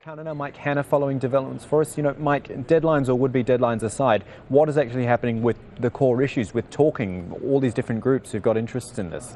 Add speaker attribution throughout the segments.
Speaker 1: Hanna, Mike Hanna, following developments for us. Mike, deadlines or would-be deadlines aside, what is actually happening with the core issues, with talking, all these different groups who've got interests in this?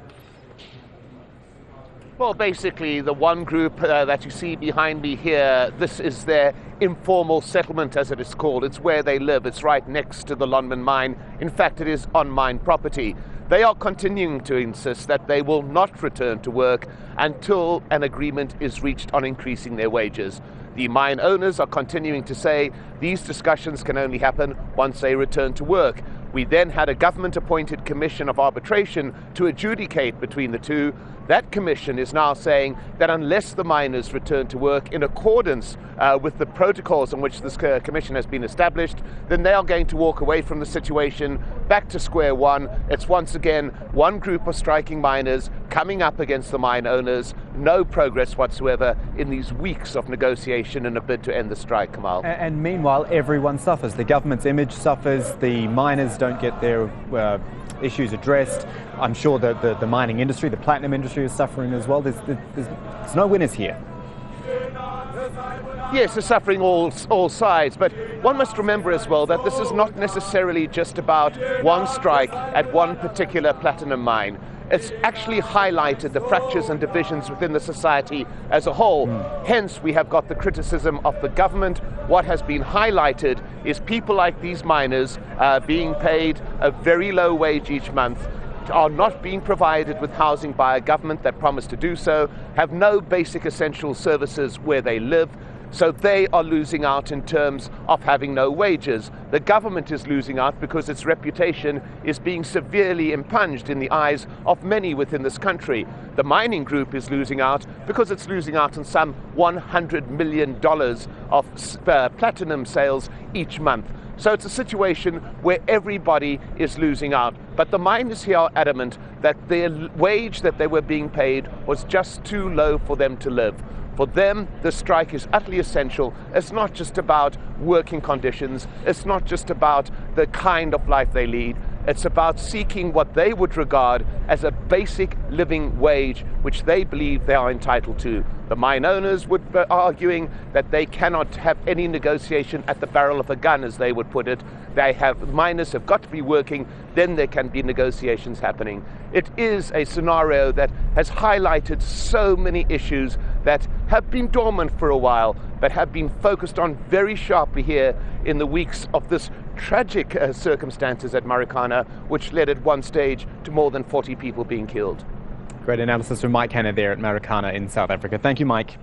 Speaker 2: Well, basically, the one group that you see behind me here, this is their informal settlement, as it is called. It's where they live. It's right next to the Lonmin mine. In fact, it is on mine property. They are continuing to insist that they will not return to work until an agreement is reached on increasing their wages. The mine owners are continuing to say these discussions can only happen once they return to work. We then had a government-appointed commission of arbitration to adjudicate between the two. That commission is now saying that unless the miners return to work in accordance with the protocols on which this commission has been established, then they are going to walk away from the situation, back to square one. It's once again one group of striking miners coming up against the mine owners. No progress whatsoever in these weeks of negotiation in a bid to end the strike, Kamal.
Speaker 1: And meanwhile, everyone suffers. The government's image suffers. The miners don't get their issues addressed. I'm sure that the mining industry, the platinum industry, is suffering as well. There's no winners here.
Speaker 2: Yes, they're suffering all sides, but one must remember as well that this is not necessarily just about one strike at one particular platinum mine. It's actually highlighted the fractures and divisions within the society as a whole. Hence, we have got the criticism of the government. What has been highlighted is people like these miners being paid a very low wage each month, are not being provided with housing by a government that promised to do so, have no basic essential services where they live. So they are losing out in terms of having no wages. The government is losing out because its reputation is being severely impunged in the eyes of many within this country. The mining group is losing out because it's losing out on some $100 million of platinum sales each month. So it's a situation where everybody is losing out. But the miners here are adamant that their wage that they were being paid was just too low for them to live. For them, the strike is utterly essential. It's not just about working conditions. It's not just about the kind of life they lead. It's about seeking what they would regard as a basic living wage, which they believe they are entitled to. The mine owners would be arguing that they cannot have any negotiation at the barrel of a gun, as they would put it. Miners have got to be working, then there can be negotiations happening. It is a scenario that has highlighted so many issues that have been dormant for a while, but have been focused on very sharply here in the weeks of this tragic circumstances at Marikana, which led at one stage to more than 40 people being killed.
Speaker 1: Great analysis from Mike Hanna there at Marikana in South Africa. Thank you, Mike.